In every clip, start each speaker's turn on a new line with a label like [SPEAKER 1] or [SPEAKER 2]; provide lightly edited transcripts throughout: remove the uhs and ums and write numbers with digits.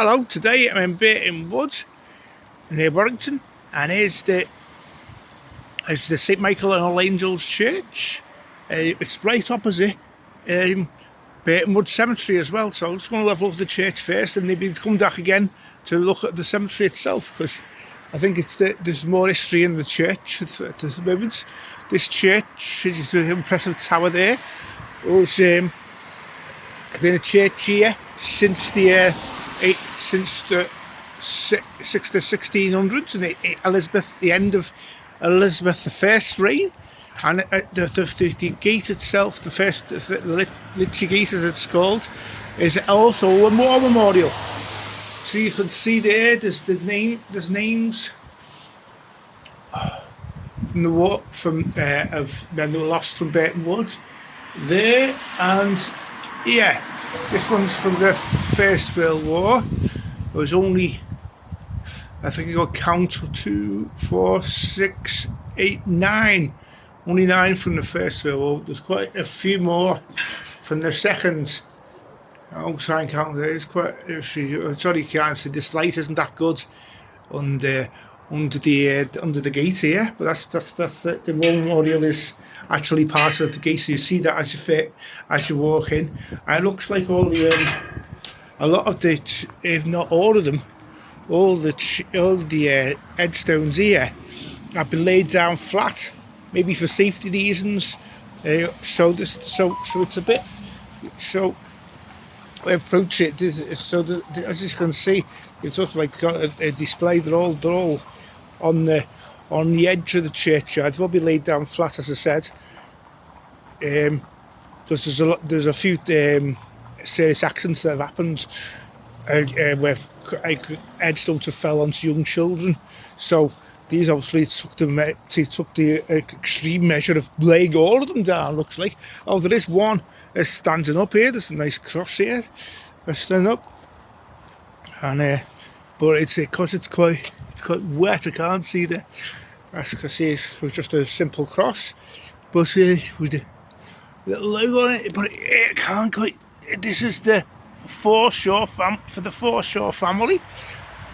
[SPEAKER 1] Hello, today I'm in Burton Wood near Warrington, and here's the St Michael and All Angels Church. It's right opposite Burton Wood Cemetery as well, so I'm just going to have a look at the church first and maybe come back again to look at the cemetery itself, because I think there's more history in the church at the moment. This church is an impressive tower there. It's been a church here since the 1600s, and the end of Elizabeth I's reign. And the gate itself, the Litchi Gate as it's called, is also a war memorial. So you can see there's names from the war of men that were lost from Burton Wood there, and yeah, this one's from the First World War. There was only, I think you got count 2, 4, 6, 8, 9. Only 9 from the First World War. There's quite a few more from the Second. I'll try and count there. There's quite a few. Sorry, you can't see. This light isn't that good under the gate here. But that's the war memorial is actually part of the gate. So you see that as you walk in. And it looks like a lot of the, if not all of them, all the headstones here have been laid down flat. Maybe for safety reasons, so it's a bit. So we approach it. So as you can see, it's sort of like got a display. They're all on the edge of the churchyard. They'll be laid down flat, as I said. Because there's a few serious accidents that have happened where headstones have fell onto young children. So these obviously took the extreme measure of laying all of them down, looks like. Oh, there is one standing up here. There's a nice cross here. Standing up. And but it's because it's quite wet, I can't see the. As you can see, it's just a simple cross. But with a little logo on it, but it can't quite. This is the Foreshore for the Foreshore family,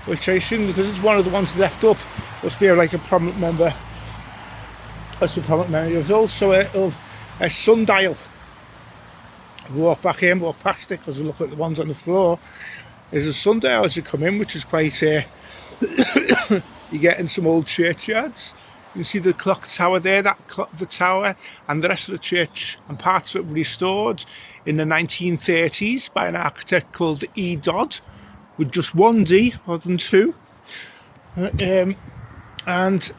[SPEAKER 1] which I assume, because it's one of the ones left up, must be like a prominent member. There's also a sundial. Walk back in, walk past it, because we look at the ones on the floor. There's a sundial as you come in, which is quite. You get in some old churchyards. You can see the clock tower there, the tower, and the rest of the church and parts of it were restored in the 1930s by an architect called E. Dodd, with just one D rather than 2. And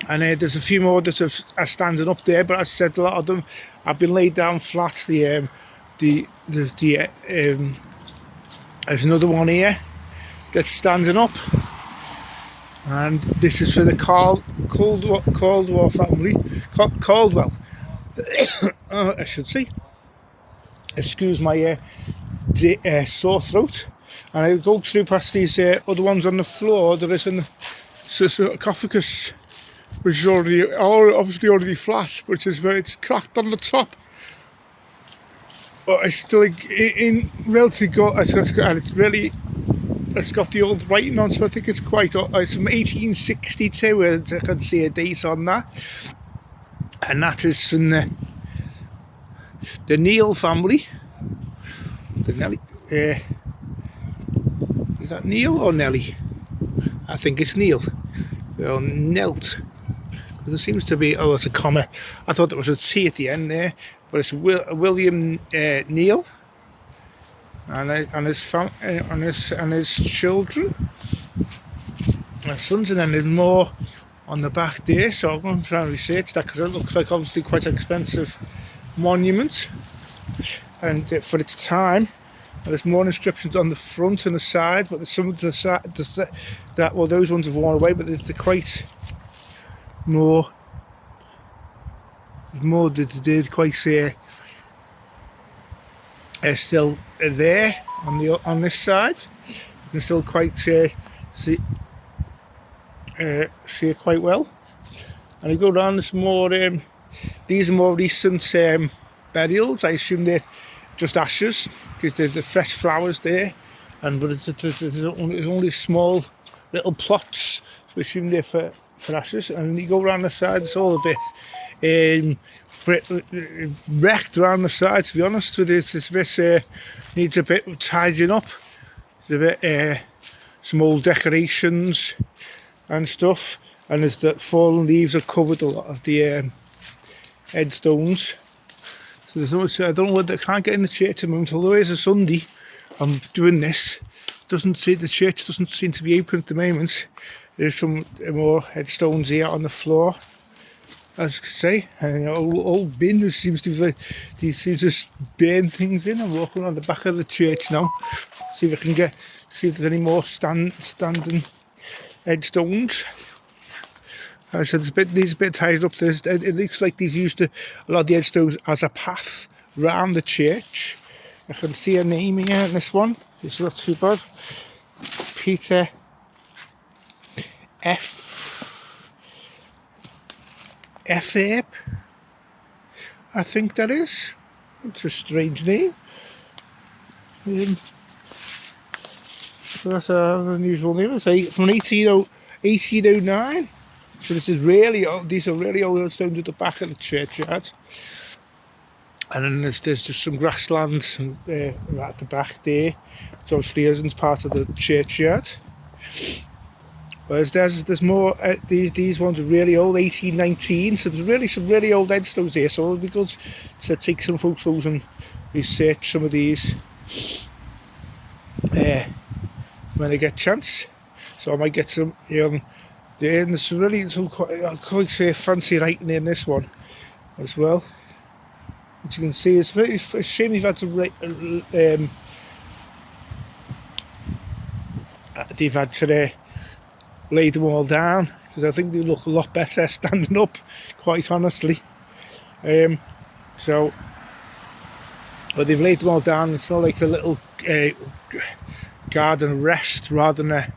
[SPEAKER 1] there's a few more that are standing up there, but as I said, a lot of them have been laid down flat. There's another one here that's standing up, and this is for the Caldwell family. Caldwell, I should say. Excuse my sore throat. And I go through past these other ones on the floor. There is a sarcophagus, which is obviously already flat, which is where it's cracked on the top. But it's still in relatively good, and it's got the old writing on, so I think it's it's from 1862, and I can see a date on that. And that is from the Neal family. The Nelly. Is that Neil or Nelly? I think it's Neil. Or Nelt. There seems to be, it's a comma. I thought there was a T at the end there, but it's William Neal and his children, my sons, and then there's more on the back there. So I'm going to try and research that, because it looks like obviously quite an expensive monument, and for its time. There's more inscriptions on the front and the side, but there's some of the side those ones have worn away, but there's quite more. That did quite still there on this side. You can still quite see it quite well. And you go down, there's more. These are more recent burials. I assume they're just ashes, because there's the fresh flowers there. but it's only small little plots, so I assume they're for ashes. And you go around the side, it's all a bit wrecked around the side, to be honest with you. It's a bit, needs a bit tidying up. It's a bit, some old decorations and stuff, and as the fallen leaves have covered a lot of the headstones. So there's no, I don't know whether I can't get in the church at the moment, although it's a Sunday. I'm doing this. The church doesn't seem to be open at the moment. There's some more headstones here on the floor, as you can see. And old bin, there seems to be these just burn things in. I'm walking on the back of the church now. See if I can see if there's any more standing headstones. As I said, these a bit tied up. It looks like they've used a lot of the headstones as a path round the church. I can see a name here in this one. It's not too bad. Peter F. Abe, I think that is. It's a strange name. That's an unusual name. It's from 1809. So this is really old. These are really old stones at the back of the churchyard. And then there's just some grassland right at the back there. It obviously isn't part of the churchyard. Whereas there's more. These ones are really old, 1819. So there's really some really old headstones there. So it'll be good to take some photos and research some of these when I get a chance. So I might get some. There's some quite fancy writing in this one as well. As you can see, it's a shame they've had to lay them all down, because I think they look a lot better standing up, quite honestly. But they've laid them all down. It's not like a little garden rest rather than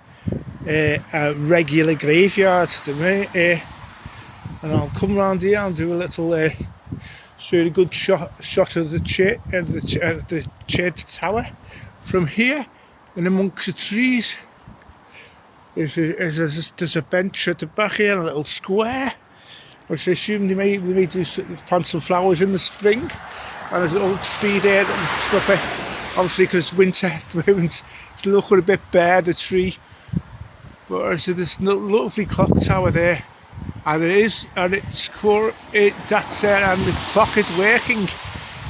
[SPEAKER 1] a regular graveyard. And I'll come around here and do a little show you a good shot of the church tower from here, and amongst the trees. There's a bench at the back here, a little square, which I assume they may plant some flowers in the spring. And there's an old tree there that obviously because it's winter at the moment, it's looking a bit bare, the tree. But I said there's a lovely clock tower there, and that's and the clock is working.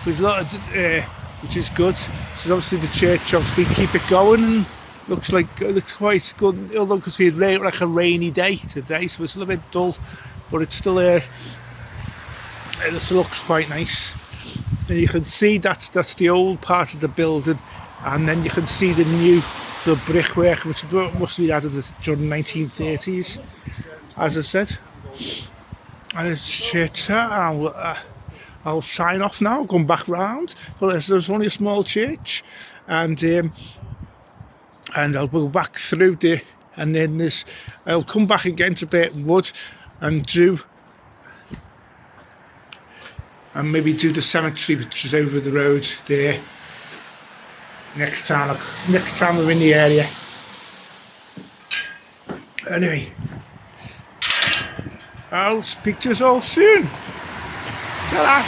[SPEAKER 1] There's a lot of which is good. So obviously the church keep it going. And looks quite good, although because we had like a rainy day today, so it's a little bit dull, but it's still it still looks quite nice. And you can see that's the old part of the building, and then you can see the new sort of brickwork, which must be added during the 1930s, as I said. And it's church. I'll sign off now, come back round. But there's only a small church, and I'll go back through there, and then I'll come back again to Burton Wood and maybe do the cemetery, which is over the road there. Next time we're in the area. Anyway, I'll speak to us all soon. Ta-ra.